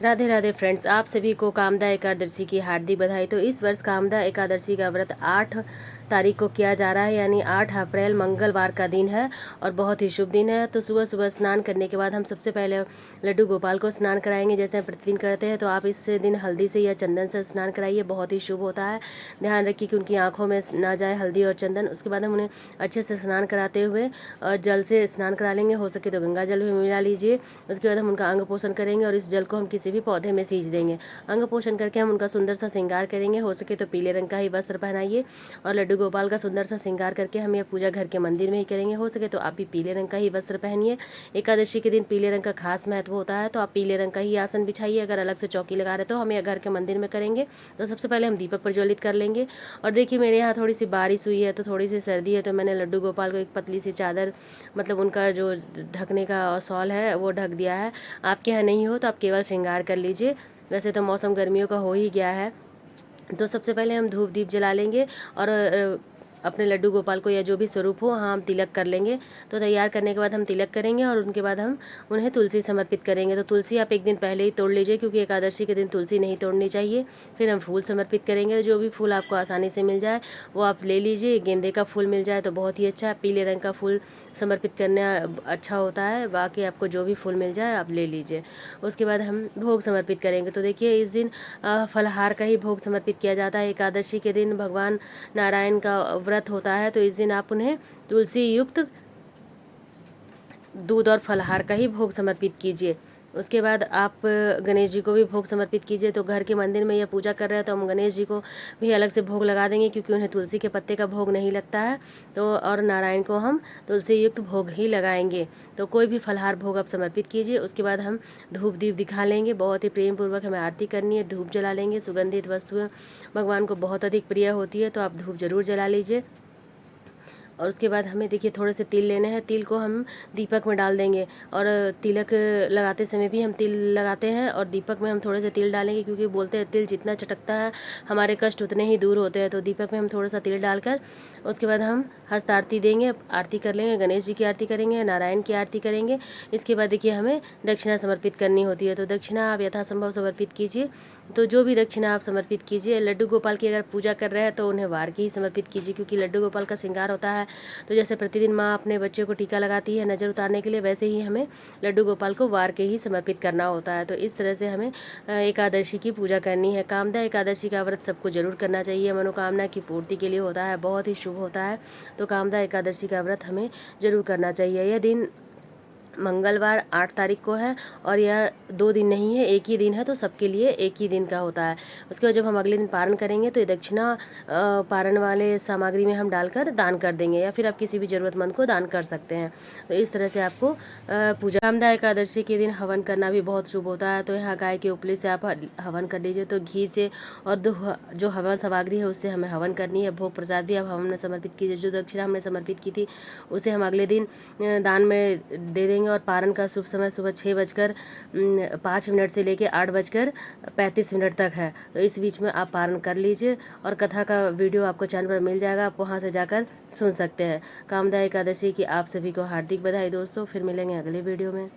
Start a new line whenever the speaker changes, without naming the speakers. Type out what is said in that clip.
Radhe Radhe friends, आप सभी को कामदा एकादशी की हार्दिक बधाई। तो इस वर्ष कामदा एकादशी का व्रत 8 तारीख को किया जा रहा है, यानी 8 अप्रैल मंगलवार का दिन है और बहुत ही शुभ दिन है। तो सुबह सुबह स्नान करने के बाद हम सबसे पहले लड्डू गोपाल को स्नान कराएंगे, जैसे हम प्रतिदिन करते हैं। तो आप इस दिन हल्दी से या चंदन से स्नान कराइए, बहुत ही शुभ होता है। ध्यान रखिए कि उनकी आँखों में ना जाए हल्दी और चंदन। उसके बाद हम उन्हें अच्छे से स्नान कराते हुए जल से स्नान करा लेंगे, हो सके तो गंगा जल भी मिला लीजिए। उसके बाद हम उनका अंग पोषण करेंगे और इस जल को हम किसी भी पौधे में सींच देंगे। अंग पोषण करके हम उनका सुंदर सा श्रृंगार करेंगे, हो सके तो पीले रंग का ही वस्त्र पहनाइए। और लड्डू गोपाल का सुंदर सा श्रृंगार करके हम यह पूजा घर के मंदिर में ही करेंगे, हो सके तो आप भी पीले रंग का ही वस्त्र पहनिए। एकादशी के दिन पीले रंग का खास महत्व होता है, तो आप पीले रंग का ही आसन बिछाइए। अगर अलग से चौकी लगा रहे तो हम यह घर के मंदिर में करेंगे। तो सबसे पहले हम दीपक प्रज्वलित कर लेंगे। और देखिए मेरे यहाँ थोड़ी सी बारिश हुई है, तो थोड़ी सी सर्दी है, तो मैंने लड्डू गोपाल को एक पतली सी चादर, मतलब उनका जो ढकने का शॉल है वो ढक दिया है। आपके यहाँ नहीं हो तो आप केवल श्रृंगार कर लीजिए। वैसे तो मौसम गर्मियों का हो ही गया है। तो सबसे पहले हम धूप दीप जला लेंगे और अपने लड्डू गोपाल को या जो भी स्वरूप हो वहाँ हम तिलक कर लेंगे। तो तैयार करने के बाद हम तिलक करेंगे और उनके बाद हम उन्हें तुलसी समर्पित करेंगे। तो तुलसी आप एक दिन पहले ही तोड़ लीजिए, क्योंकि एकादशी के दिन तुलसी नहीं तोड़नी चाहिए। फिर हम फूल समर्पित करेंगे, जो भी फूल आपको आसानी से मिल जाए वो आप ले लीजिए। गेंदे का फूल मिल जाए तो बहुत ही अच्छा है, पीले रंग का फूल समर्पित करना अच्छा होता है। बाकी आपको जो भी फूल मिल जाए आप ले लीजिए। उसके बाद हम भोग समर्पित करेंगे। तो देखिए इस दिन फलाहार का ही भोग समर्पित किया जाता है। एकादशी के दिन भगवान नारायण का व्रत होता है, तो इस दिन आप उन्हें तुलसी युक्त दूध और फलाहार का ही भोग समर्पित कीजिए। उसके बाद आप गणेश जी को भी भोग समर्पित कीजिए। तो घर के मंदिर में यह पूजा कर रहे हैं तो हम गणेश जी को भी अलग से भोग लगा देंगे, क्योंकि उन्हें तुलसी के पत्ते का भोग नहीं लगता है। तो और नारायण को हम तुलसी युक्त भोग ही लगाएंगे। तो कोई भी फलाहार भोग आप समर्पित कीजिए। उसके बाद हम धूप दीप दिखा लेंगे, बहुत ही प्रेम पूर्वक हमें आरती करनी है। धूप जला लेंगे, सुगंधित वस्तुएं भगवान को बहुत अधिक प्रिय होती है, तो आप धूप जरूर जला लीजिए। और उसके बाद हमें देखिए थोड़े से तिल लेने हैं, तिल को हम दीपक में डाल देंगे। और तिलक लगाते समय भी हम तिल लगाते हैं और दीपक में हम थोड़े से तिल डालेंगे, क्योंकि बोलते हैं तिल जितना चटकता है हमारे कष्ट उतने ही दूर होते हैं। तो दीपक में हम थोड़ा सा तिल डालकर उसके बाद हम हस्त आरती देंगे, आरती कर लेंगे। गणेश जी की आरती करेंगे, नारायण की आरती करेंगे। इसके बाद देखिए हमें दक्षिणा समर्पित करनी होती है। तो दक्षिणा आप यथासंभव समर्पित कीजिए। तो जो भी दक्षिणा आप समर्पित कीजिए, लड्डू गोपाल की अगर पूजा कर रहे हैं तो उन्हें वार की ही समर्पित कीजिए, क्योंकि लड्डू गोपाल का श्रृंगार होता है। तो जैसे प्रतिदिन माँ अपने बच्चे को टीका लगाती है नज़र उतारने के लिए, वैसे ही हमें लड्डू गोपाल को वार के ही समर्पित करना होता है। तो इस तरह से हमें एकादशी की पूजा करनी है। कामदा एकादशी का व्रत सबको जरूर करना चाहिए, मनोकामना की पूर्ति के लिए होता है, बहुत ही शुभ होता है। तो कामदा एकादशी का व्रत हमें जरूर करना चाहिए। यह दिन मंगलवार 8 तारीख को है और यह 2 दिन नहीं है, एक ही दिन है, तो सबके लिए एक ही दिन का होता है। उसके बाद जब हम अगले दिन पारण करेंगे तो ये दक्षिणा पारण वाले सामग्री में हम डालकर दान कर देंगे, या फिर आप किसी भी ज़रूरतमंद को दान कर सकते हैं। तो इस तरह से आपको पूजा। कामदा एकादशी के दिन हवन करना भी बहुत शुभ होता है। तो यहाँ गाय के उपले से आप हवन कर लीजिए। तो घी से और जो हवन सामग्री है उससे हमें हवन करनी है। भोग प्रसाद भी आप हवन में समर्पित कीजिए। जो दक्षिणा हमने समर्पित की थी उसे हम अगले दिन दान में दे देंगे। और पारण का शुभ समय सुबह 6:05 से लेकर 8:35 तक है। तो इस बीच में आप पारण कर लीजिए। और कथा का वीडियो आपको चैनल पर मिल जाएगा, आप वहां से जाकर सुन सकते हैं। कामदा एकादशी की आप सभी को हार्दिक बधाई दोस्तों। फिर मिलेंगे अगले वीडियो में।